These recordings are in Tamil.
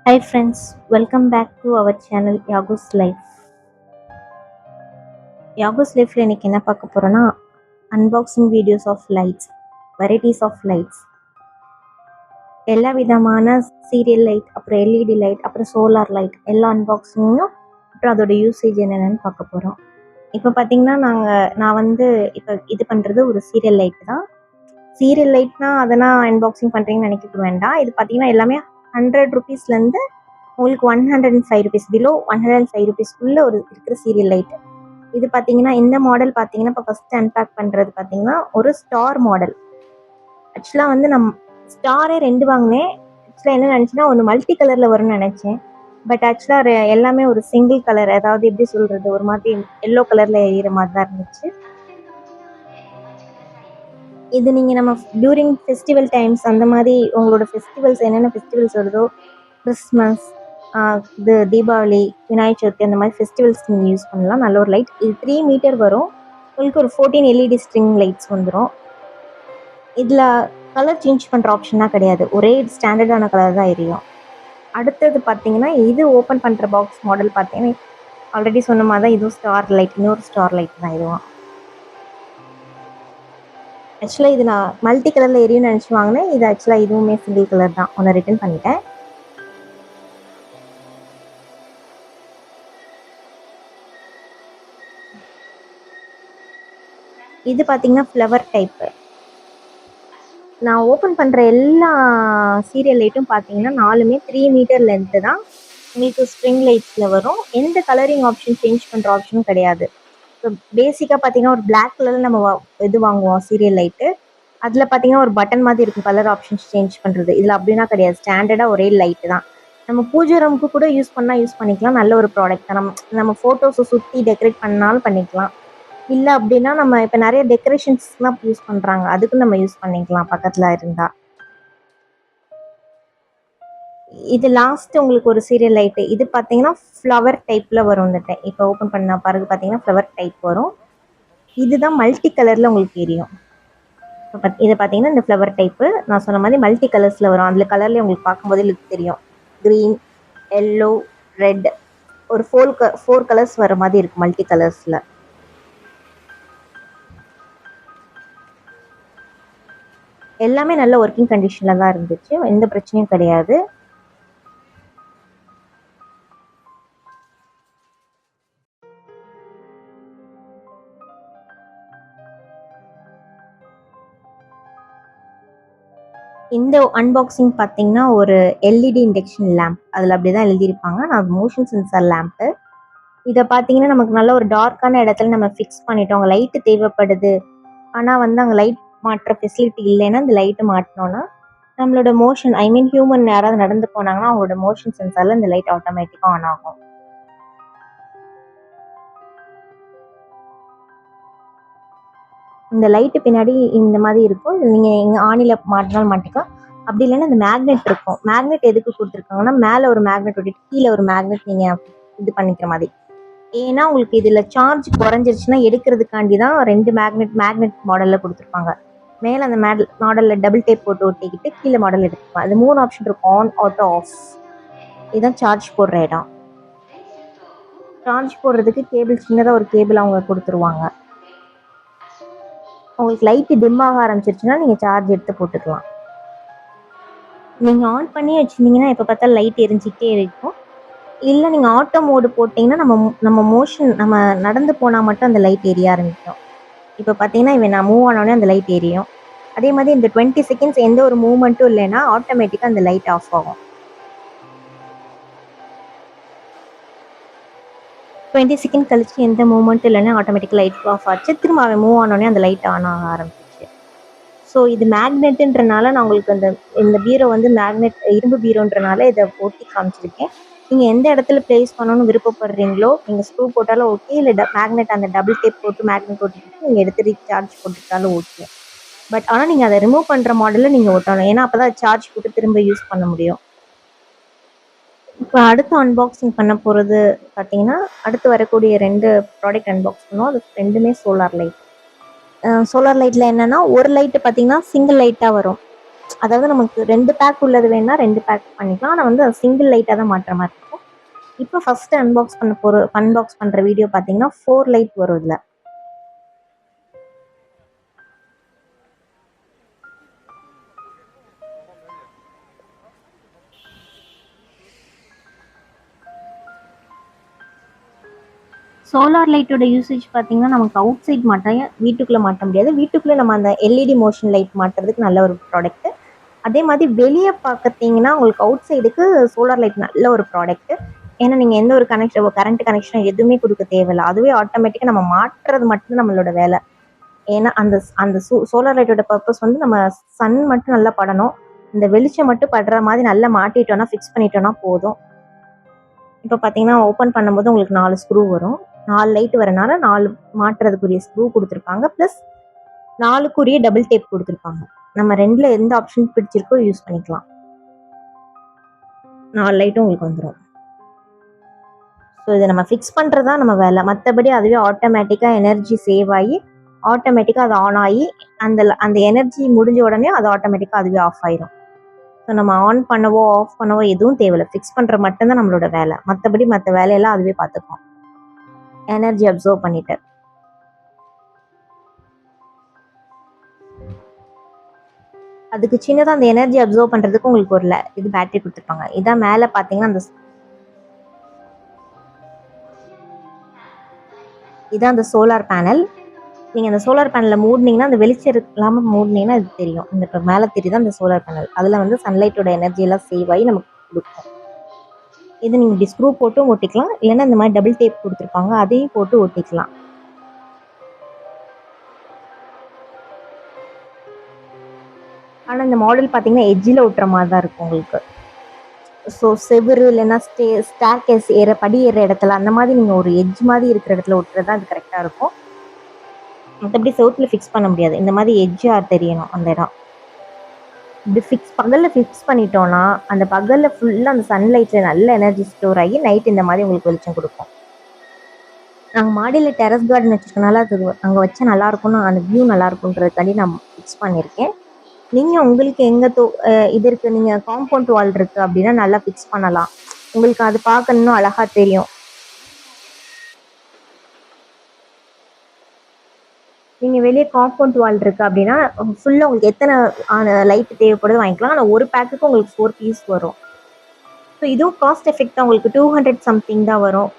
Hi friends, welcome back to our channel Yago's Life. Yago's Lifeல இன்னைக்கு என்ன பார்க்க போறோம்னா unboxing videos of lights, varieties of lights, எல்லா விதமான சீரியல் லைட், அப்புறம் எல்இடி லைட், அப்புறம் சோலார் லைட் எல்லா அன்பாக்சிங்கும், அப்புறம் அதோட யூசேஜ் என்னென்னு பார்க்க போகிறோம். இப்போ பார்த்தீங்கன்னா நான் வந்து இப்போ இது பண்ணுறது ஒரு சீரியல் லைட் தான். சீரியல் லைட்னா அதெல்லாம் அன்பாக்சிங் பண்ணுறீங்கன்னு நினைக்க வேண்டாம். இது பார்த்தீங்கன்னா எல்லாமே 100 ருபீஸ்லேருந்து உங்களுக்கு 105 ருபீஸ், பிலோ 105 ருபீஸ்க்குள்ளே ஒரு இருக்கிற சீரியல் லைட்டு. இது பார்த்தீங்கன்னா இந்த மாடல் பார்த்தீங்கன்னா இப்போ ஃபஸ்ட்டு அன்பேக் பண்ணுறது பார்த்தீங்கன்னா ஒரு ஸ்டார் மாடல். ஆக்சுவலாக வந்து நான் ஸ்டாரே 2 வாங்கினேன். ஆக்சுவலாக என்ன நினச்சேன்னா ஒன்று மல்டி கலரில் வரும்னு நினச்சேன். பட் ஆக்சுவலாக எல்லாமே ஒரு சிங்கிள் கலர், அதாவது எப்படி சொல்கிறது, ஒரு மாதிரி எல்லோ கலரில் எரியிற மாதிரி தான் இருந்துச்சு. இது நீங்கள் நம்ம டியூரிங் ஃபெஸ்டிவல் டைம்ஸ், அந்த மாதிரி உங்களோட ஃபெஸ்டிவல்ஸ் என்னென்ன ஃபெஸ்டிவல்ஸ் வருதோ, கிறிஸ்மஸ், இது தீபாவளி, விநாயகர் சதுர்த்தி, அந்த மாதிரி ஃபெஸ்டிவல்ஸ் நீங்கள் யூஸ் பண்ணலாம். நல்ல ஒரு லைட். இது 3 மீட்டர் வரும். உங்களுக்கு ஒரு 14 எல்இடி ஸ்ட்ரிங் லைட்ஸ் வந்துடும். இதில் கலர் சேஞ்ச் பண்ணுற ஆப்ஷன்லாம் கிடையாது, ஒரே ஸ்டாண்டர்டான கலர் தான் எரியும். அடுத்தது பார்த்தீங்கன்னா இது ஓப்பன் பண்ணுற பாக்ஸ் மாடல் பார்த்தீங்கன்னா ஆல்ரெடி சொன்ன மாதிரி தான் இதுவும் ஸ்டார் லைட், இன்னொரு ஸ்டார் லைட் தான் இதுவும். ஆக்சுவலாக இது நான் மல்டி கலரில் எரியும்னு நினச்சி வாங்கினேன். இது ஆக்சுவலாக இதுவுமே சிங்கிள் கலர் தான். ஒன்று ரிட்டர்ன் பண்ணிட்டேன். இது பார்த்தீங்கன்னா ஃப்ளவர் டைப்பு. நான் ஓப்பன் பண்ணுற எல்லா சீரியல் லைட்டும் பார்த்தீங்கன்னா 4மே 3 மீட்டர் லென்த்து தான். உங்களுக்கு ஸ்ப்ரிங் லைட்ஸில் வரும். எந்த கலரிங் ஆப்ஷன் சேஞ்ச் பண்ணுற ஆப்ஷனும் கிடையாது. இப்போ பேசிக்காக பார்த்தீங்கன்னா ஒரு பிளாக் கலரில் நம்ம இது வாங்குவோம் சீரியல் லைட்டு. அதில் பார்த்தீங்கன்னா ஒரு பட்டன் மாதிரி இருக்கும் கலர் ஆப்ஷன்ஸ் சேஞ்ச் பண்ணுறது. இதில் அப்படின்னா கிடையாது, ஸ்டாண்டர்டாக ஒரே லைட்டு தான். நம்ம பூஜை ரூமுக்கு கூட யூஸ் பண்ணிக்கலாம். நல்ல ஒரு ப்ராடக்ட் தான். நம்ம ஃபோட்டோஸை சுற்றி டெக்கரேட் பண்ணாலும் பண்ணிக்கலாம். இல்லை அப்படின்னா நம்ம இப்போ நிறைய டெக்கரேஷன்ஸ்லாம் யூஸ் பண்ணுறாங்க, அதுக்கும் நம்ம யூஸ் பண்ணிக்கலாம் பக்கத்தில் இருந்தால். இது லாஸ்ட் உங்களுக்கு ஒரு சீரியல் லைட்டு. இது பார்த்தீங்கன்னா ஃப்ளவர் டைப்பில் வரும். இந்த இப்போ ஓப்பன் பண்ண பிறகு பார்த்தீங்கன்னா ஃப்ளவர் டைப் வரும். இதுதான் மல்டி கலரில் உங்களுக்கு எரியும். இதை பார்த்தீங்கன்னா இந்த ஃப்ளவர் டைப்பு நான் சொன்ன மாதிரி மல்டி கலர்ஸில் வரும். அதில் கலர்லேயே உங்களுக்கு பார்க்கும்போதே லுக் தெரியும். க்ரீன், எல்லோ, ரெட், ஒரு 4 கலர்ஸ் வர மாதிரி இருக்கும் மல்டி கலர்ஸில். எல்லாமே நல்ல ஒர்க்கிங் கண்டிஷனில் தான் இருந்துச்சு, எந்த பிரச்சனையும் கிடையாது. இந்த அன்பாக்சிங் பார்த்தீங்கன்னா ஒரு எல்இடி இண்டக்ஷன் லேம்ப், அதில் அப்படி தான் எழுதியிருப்பாங்க. நான் மோஷன் சென்சார் லேம்ப்பு. இதை பார்த்தீங்கன்னா நமக்கு நல்ல ஒரு டார்க்கான இடத்துல நம்ம ஃபிக்ஸ் பண்ணிட்டோம். அங்கே லைட்டு தேவைப்படுது, ஆனால் வந்து அங்கே லைட் மாட்டுற ஃபெசிலிட்டி இல்லைன்னா இந்த லைட்டு மாட்டினோன்னா நம்மளோட மோஷன், ஐ மீன் ஹியூமன் யாராவது நடந்து போனாங்கன்னா அவங்களோட மோஷன் சென்சாரில் இந்த லைட் ஆட்டோமேட்டிக்காக ஆன் ஆகும். இந்த லைட்டு பின்னாடி இந்த மாதிரி இருக்கும். நீங்கள் இங்கே ஆணியில் மாட்டினாலும் மாட்டிக்கலாம். அப்படி இல்லைன்னா இந்த மேக்னெட் இருக்கும். மேக்னெட் எதுக்கு கொடுத்துருக்காங்கன்னா மேலே ஒரு மேக்னெட் ஒட்டிட்டு கீழே ஒரு மேக்னெட் நீங்கள் இது பண்ணிக்கிற மாதிரி. ஏன்னா உங்களுக்கு இதில் சார்ஜ் குறைஞ்சிருச்சுன்னா எடுக்கிறதுக்காண்டி தான் 2 மேக்னெட் மாடலில் கொடுத்துருப்பாங்க. மேலே அந்த மாடலில் டபுள் டேப் போட்டு ஒட்டிக்கிட்டு கீழே மாடல் எடுத்துக்கலாம். அது 3 ஆப்ஷன் இருக்கும், ஆன், ஆட்டோ, ஆஃப். இதுதான் சார்ஜ் போடுற இடம். சார்ஜ் போடுறதுக்கு கேபிள், சின்னதாக ஒரு கேபிள் அவங்க கொடுத்துருவாங்க. உங்களுக்கு லைட்டு டிம் ஆக ஆரம்பிச்சிருச்சுன்னா நீங்கள் சார்ஜ் எடுத்து போட்டுக்கலாம். நீங்கள் ஆன் பண்ணி வச்சுருந்தீங்கன்னா எப்போ பார்த்தா லைட் எரிஞ்சிக்கிட்டே இருக்கும். இல்லை நீங்கள் ஆட்டோ மோடு போட்டிங்கன்னா நம்ம மோஷன், நம்ம நடந்து போனால் மட்டும் அந்த லைட் எரிய ஆரம்பிக்கும். இப்போ பார்த்தீங்கன்னா இவன் நான் மூவ் ஆனோடனே அந்த லைட் எரியும். அதே மாதிரி இந்த 20 செகண்ட்ஸ் எந்த ஒரு மூவ்மெண்ட்டும் இல்லைன்னா ஆட்டோமேட்டிக்காக அந்த லைட் ஆஃப் ஆகும். 20 செகண்ட் கழிச்சு எந்த மூவ்மெண்ட்டும் இல்லைன்னா ஆட்டோமேட்டிக்காக லைட் ஆஃப் ஆச்சு. திரும்ப அவன் மூவ் ஆனோடனே அந்த லைட் ஆன் ஆக ஆரம்பிச்சிச்சு. ஸோ இது மேக்னெட்டுன்றனால நான் உங்களுக்கு இந்த பீரோ வந்து மேக்னெட் இரும்பு பீரோன்றனால இதை போட்டி காமிச்சிருக்கேன். நீங்கள் எந்த இடத்துல ப்ளேஸ் பண்ணணும்னு விருப்பப்படுறீங்களோ நீங்கள் ஸ்க்ரூ போட்டாலும் ஓகே, இல்லை மேக்னெட் அந்த டபுள் டேப் போட்டு மேக்னெட் ஓட்டிட்டு நீங்கள் எடுத்து ரீசார்ஜ் போட்டுட்டாலும் ஓகே. பட் ஆனால் நீங்கள் அதை ரிமூவ் பண்ணுற மாடலில் நீங்கள் ஓட்டணும், ஏன்னா அப்போ தான் சார்ஜ் போட்டு திரும்ப யூஸ் பண்ண முடியும். இப்போ அடுத்து அன்பாக்சிங் பண்ண போகிறது பார்த்தீங்கன்னா அடுத்து வரக்கூடிய 2 ப்ராடக்ட் அன்பாக்ஸ் பண்ணுவோம். அது 2மே சோலார் லைட். சோலார் லைட்டில் என்னென்னா ஒரு லைட்டு பார்த்தீங்கன்னா சிங்கிள் லைட்டாக வரும். அதாவது நமக்கு 2 பேக் உள்ளது வேணா 2 பேக் பண்ணிக்கலாம். ஆனா வந்து சிங்கிள் லைட்டா தான் மாட்டுற மாரி இருக்கும். இப்போ ஃபர்ஸ்ட் அன்பாக்ஸ் பண்ற வீடியோ பார்த்தீங்கன்னா 4 லைட் வரும் இதுல. சோலார் லைட்டோட யூசேஜ் பார்த்தீங்கன்னா நமக்கு அவுட் சைட் மாட்ட வீட்டுக்குள்ளே மாட்ட முடியாது. வீட்டுக்குள்ளே நம்ம அந்த எல்இடி மோஷன் லைட் மாட்டுறதுக்கு நல்ல ஒரு ப்ராடக்ட்டு. அதே மாதிரி வெளியே பார்த்தீங்கன்னா உங்களுக்கு அவுட் சைடுக்கு சோலார் லைட் நல்ல ஒரு ப்ராடக்ட்டு. ஏன்னா நீங்கள் எந்த ஒரு கரண்ட் கனெக்ஷன் எதுவுமே கொடுக்க தேவையில்லை. அதுவே ஆட்டோமேட்டிக்காக நம்ம மாட்டுறது மட்டும் நம்மளோட வேலை. ஏன்னா அந்த அந்த சோலார் லைட்டோட பர்பஸ் வந்து நம்ம சன் மட்டும் நல்லா படணும், இந்த வெளிச்சம் மட்டும் படுற மாதிரி நல்லா மாட்டிட்டோம்னா ஃபிக்ஸ் பண்ணிட்டோம்னா போதும். இப்போ பார்த்தீங்கன்னா ஓப்பன் பண்ணும்போது உங்களுக்கு 4 ஸ்க்ரூ வரும். 4 லைட் வரனால 4 மாட்டுறதுக்குரிய ஸ்க்ரூ கொடுத்துருப்பாங்க. ப்ளஸ் 4க்குரிய டபுள் டேப் கொடுத்துருப்பாங்க. நம்ம 2ல எந்த ஆப்ஷன் பிடிச்சிருக்கோ யூஸ் பண்ணிக்கலாம். 4 லைட்டும் உங்களுக்கு வந்துடும். ஸோ இதை நம்ம ஃபிக்ஸ் பண்ணுறது தான் நம்ம வேலை. மற்றபடி அதுவே ஆட்டோமேட்டிக்காக எனர்ஜி சேவ் ஆகி ஆட்டோமேட்டிக்காக அது ஆன் ஆகி அந்த எனர்ஜி முடிஞ்ச உடனே அது ஆட்டோமேட்டிக்காக அதுவே ஆஃப் ஆயிரும். ஸோ நம்ம ஆன் பண்ணவோ ஆஃப் பண்ணவோ எதுவும் தேவையில்லை. ஃபிக்ஸ் பண்ணுற மட்டும்தான் நம்மளோட வேலை. மற்றபடி மற்ற வேலையெல்லாம் அதுவே பார்த்துக்கும், எனர்ஜி அப்சர்வ் பண்ணிட்டு. அதுக்கு சின்னதாக அந்த எனர்ஜி அப்சர்வ் பண்ணுறதுக்கு உங்களுக்கு ஒரு இது பேட்டரி கொடுத்துருப்பாங்க. இதான் மேலே பார்த்தீங்கன்னா இதான் அந்த சோலார் பேனல். நீங்கள் அந்த சோலார் பேனலில் மூடினீங்கன்னா அந்த வெளிச்சம் இல்லாமல் மூடினீங்கன்னா இது தெரியும். இந்த இப்போ மேலே தெரியுது அந்த சோலார் பேனல். அதில் வந்து சன்லைட்டோட எனர்ஜியெல்லாம் சேவ் ஆகி நமக்கு கொடுக்கும். இது நீங்கள் இப்படி ஸ்க்ரூ போட்டும் ஒட்டிக்கலாம், இல்லைன்னா இந்த மாதிரி டபுள் டேப் கொடுத்துருப்பாங்க அதையும் போட்டு ஒட்டிக்கலாம். ஆனால் இந்த மாடல் பார்த்தீங்கன்னா எட்ஜில் ஒட்டுற மாதிரி தான் இருக்கும் உங்களுக்கு. ஸோ செவுரு இல்லைன்னா ஸ்டேர் கேஸ் படி ஏற இடத்துல அந்த மாதிரி நீங்கள் ஒரு எட்ஜ் மாதிரி இருக்கிற இடத்துல ஒட்டுறது தான் அது கரெக்டாக இருக்கும். மற்றபடி செவுத்தில் ஃபிக்ஸ் பண்ண முடியாது. இந்த மாதிரி எட்ஜாக தெரியணும் அந்த இடம். இப்படி பகலில் ஃபிக்ஸ் பண்ணிட்டோன்னா அந்த பகலில் ஃபுல்லாக அந்த சன்லைட்டில் நல்ல எனர்ஜி ஸ்டோர் ஆகி நைட் இந்த மாதிரி உங்களுக்கு வெளிச்சம் கொடுக்கும். நாங்கள் மாடியில் டெரஸ் கார்டன் வச்சுருக்கனால அது அங்கே வச்சா நல்லாயிருக்கும்னு, அந்த வியூ நல்லாயிருக்குன்றதுக்காண்டி நான் ஃபிக்ஸ் பண்ணியிருக்கேன். நீங்கள் உங்களுக்கு எங்கே இது இருக்குது, நீங்கள் காம்பவுண்ட் வால் இருக்குது அப்படின்னா நல்லா ஃபிக்ஸ் பண்ணலாம். உங்களுக்கு அது பார்க்க இன்னும் அழகாக தெரியும். நீங்கள் வெளியே காம்பவுண்ட் வால் இருக்குது அப்படின்னா ஃபுல்லாக உங்களுக்கு எத்தனை லைட்டு தேவைப்படுது வாங்கிக்கலாம். ஆனால் ஒரு பேக்குக்கு உங்களுக்கு 4 பீஸ் வரும். ஸோ இதுவும் காஸ்ட் எஃபெக்ட் தான். உங்களுக்கு 200 சம்திங் தான் வரும்.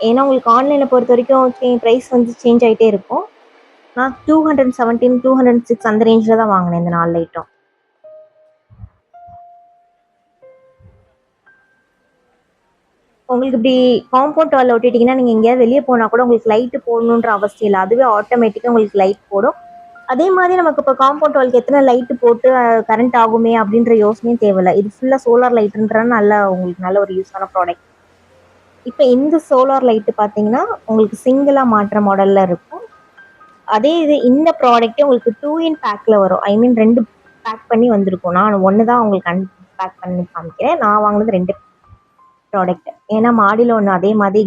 ஏன்னா உங்களுக்கு ஆன்லைனில் பொறுத்த வரைக்கும் ப்ரைஸ் வந்து சேஞ்ச் ஆகிட்டே இருக்கும். நான் 217, 206 அந்த ரேஞ்சில் தான் வாங்கினேன் இந்த 4 லைட்டும். உங்களுக்கு இப்படி காம்பவுண்ட் வால் ஒட்டிட்டிங்கன்னா நீங்கள் எங்கேயாவது வெளியே போனால் கூட உங்களுக்கு லைட்டு போடணுன்ற அவசியம் இல்லை. அதுவே ஆட்டோமேட்டிக்காக உங்களுக்கு லைட் போடும். அதே மாதிரி நமக்கு இப்போ காம்பவுண்ட் வாலுக்கு எத்தனை லைட்டு போட்டு கரண்ட் ஆகுமே அப்படின்ற யோசனையும் தேவையில்லை. இது ஃபுல்லாக சோலார் லைட்டுன்ற உங்களுக்கு நல்ல ஒரு யூஸான ப்ராடக்ட். இப்போ இந்த சோலார் லைட்டு பார்த்தீங்கன்னா உங்களுக்கு சிங்கிளாக மாற்ற மாடலில் இருக்கும். அதே இது இந்த ப்ராடக்ட்டே உங்களுக்கு 2 in பேக்கில் வரும். ஐ மீன் 2 பேக் பண்ணி வந்திருக்கும். நான் 1 தான் உங்களுக்கு பேக் பண்ணி காமிக்கிறேன். நான் வாங்கினது 2 ப்ராடக்ட். ஏன்னா மாடியில் ஒன்று அதே மாதிரி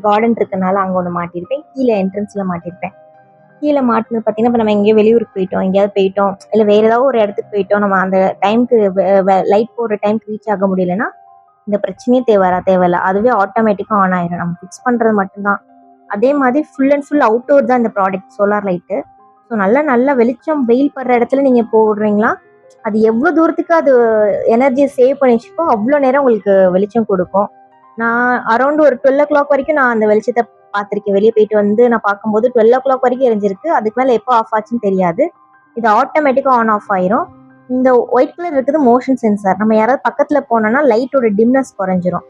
கார்டன் இருக்கனால அங்கே ஒன்று மாட்டியிருப்பேன், கீழே என்ட்ரன்ஸில் மாட்டியிருப்பேன். கீழே மாட்டினது பார்த்தீங்கன்னா இப்போ நம்ம எங்கேயோ வெளியூருக்கு போயிட்டோம், எங்கேயாவது போயிட்டோம், இல்லை வேறு ஏதாவது ஒரு இடத்துக்கு போயிட்டோம், நம்ம அந்த டைமுக்கு லைட் போடுற டைமுக்கு ரீச் ஆக முடியலன்னா இந்த பிரச்சனையே தேவையில்லை. அதுவே ஆட்டோமேட்டிக்காக ஆன் ஆயிடும். நம்ம ஃபிக்ஸ் பண்ணுறது மட்டும்தான். அதே மாதிரி ஃபுல் அண்ட் ஃபுல் அவுட்டோர் தான் இந்த ப்ராடக்ட் சோலார் லைட்டு. ஸோ நல்ல வெளிச்சம் வெயில் படுற இடத்துல நீங்கள் போடுறீங்களா, அது எவ்வளோ தூரத்துக்கு அது எனர்ஜியை சேவ் பண்ணி வச்சுக்கோ அவ்வளோ நேரம் உங்களுக்கு வெளிச்சம் கொடுக்கும். நான் அரௌண்ட் ஒரு 12 o'clock வரைக்கும் நான் அந்த வெளிச்சத்தை பார்த்துருக்கேன். வெளியே போயிட்டு வந்து நான் பார்க்கும்போது 12 o'clock வரைக்கும் எரிஞ்சிருக்கு. அதுக்கு மேலே எப்போ ஆஃப் ஆச்சுன்னு தெரியாது. இது ஆட்டோமேட்டிக்காக ஆன் ஆஃப் ஆயிரும். இந்த ஒயிட் கலர் இருக்குது மோஷன் சென்சார். நம்ம யாராவது பக்கத்தில் போனோம்னா லைட்டோட டிம்னஸ் குறைஞ்சிரும்.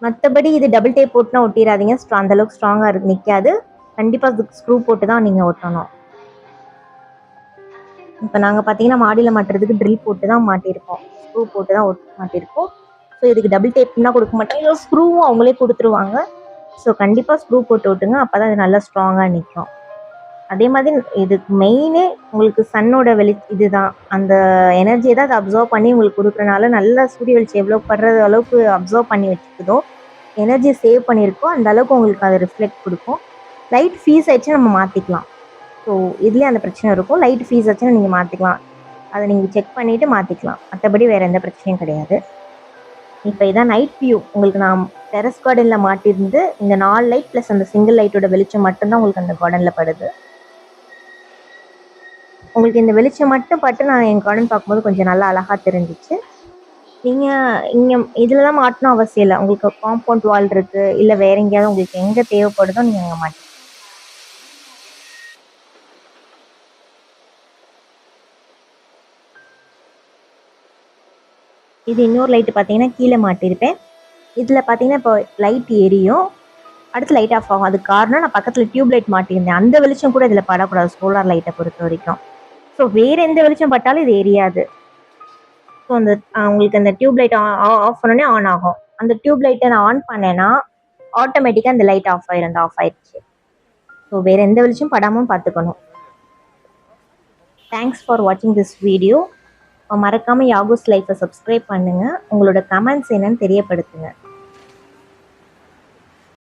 மற்றபடி இது டபுள் டேப் போட்டுனா ஒட்டிடாதீங்க. அந்த அளவுக்கு ஸ்ட்ராங்காக நிற்காது. கண்டிப்பாக அதுக்கு ஸ்க்ரூ போட்டு தான் நீங்கள் ஒட்டணும். இப்போ நாங்கள் பார்த்தீங்கன்னா மாடியில் மாட்டுறதுக்கு ட்ரில் போட்டு தான் மாட்டியிருக்கோம், ஸ்க்ரூ போட்டு தான் மாட்டியிருக்கோம். ஸோ இதுக்கு டபுள் டேப்னா கொடுக்க மாட்டாங்க, ஸ்க்ரூவும் அவங்களே கொடுத்துருவாங்க. ஸோ கண்டிப்பாக ஸ்க்ரூ போட்டு விட்டுங்க, அப்போ தான் அது நல்லா ஸ்ட்ராங்காக நிற்கும். அதே மாதிரி இதுக்கு மெயினே உங்களுக்கு சன்னோட இதுதான், அந்த எனர்ஜியை தான் அதை அப்சர்வ் பண்ணி உங்களுக்கு கொடுக்குறனால நல்லா சூரிய வெளிச்சம் எவ்வளோ படுற அளவுக்கு அப்சர்வ் பண்ணி வச்சுக்குதோ, எனர்ஜியை சேவ் பண்ணியிருக்கோ அந்த அளவுக்கு உங்களுக்கு அதை ரிஃப்ளெக்ட் கொடுக்கும். லைட் ஃபீஸ் ஆயிடுச்சு நம்ம மாற்றிக்கலாம். ஸோ ஸோ இதுலேயே அந்த பிரச்சனை இருக்கும். லைட் ஃபீஸ் வச்சுன்னா நீங்கள் மாற்றிக்கலாம், அதை நீங்கள் செக் பண்ணிவிட்டு மாற்றிக்கலாம். மற்றபடி வேறு எந்த பிரச்சனையும் கிடையாது. இப்போ இதான் நைட் வியூ. உங்களுக்கு நான் டெரஸ் கார்டனில் மாட்டியிருந்து இந்த 4 லைட் ப்ளஸ் அந்த சிங்கிள் லைட்டோட வெளிச்சம் மட்டும்தான் உங்களுக்கு அந்த கார்டனில் படுது. உங்களுக்கு இந்த வெளிச்சம் மட்டும் பட்டு நான் என் கார்டன் பார்க்கும்போது கொஞ்சம் நல்லா அழகாக தெரிஞ்சிச்சு. நீங்கள் இங்கே இதில் தான் மாட்டணும் அவசியம் இல்லை. உங்களுக்கு காம்பவுண்ட் வால் இருக்குது, இல்லை வேற எங்கேயாவது உங்களுக்கு எங்கே தேவைப்படுதோ நீங்கள் அங்கே மாட்டி. இது இன்னொரு லைட்டு பார்த்தீங்கன்னா கீழே மாட்டியிருப்பேன். இதில் பார்த்தீங்கன்னா இப்போ லைட் எரியும், அடுத்து லைட் ஆஃப் ஆகும். அதுக்கு காரணம் நான் பக்கத்தில் டியூப் லைட் மாட்டியிருந்தேன். அந்த வெளிச்சம் கூட இதில் படக்கூடாது சோலார் லைட்டை பொறுத்த வரைக்கும். ஸோ வேறு எந்த வெளிச்சம் பட்டாலும் இது எரியாது. ஸோ அந்த உங்களுக்கு அந்த டியூப் லைட் ஆஃப் பண்ணோடனே ஆன் ஆகும். அந்த டியூப் லைட்டை நான் ஆன் பண்ணேன்னா ஆட்டோமேட்டிக்காக அந்த லைட் ஆஃப் ஆயிரும். அந்த ஆஃப் ஆயிடுச்சு. ஸோ வேறு எந்த வெளிச்சம் படாமல் பார்த்துக்கணும். தேங்க்ஸ் ஃபார் வாட்சிங் திஸ் வீடியோ. மறக்காமல் யாகூஸ் லைஃப்பை சப்ஸ்கிரைப் பண்ணுங்கள். உங்களோட கமெண்ட்ஸ் என்னன்னு தெரியப்படுத்துங்க.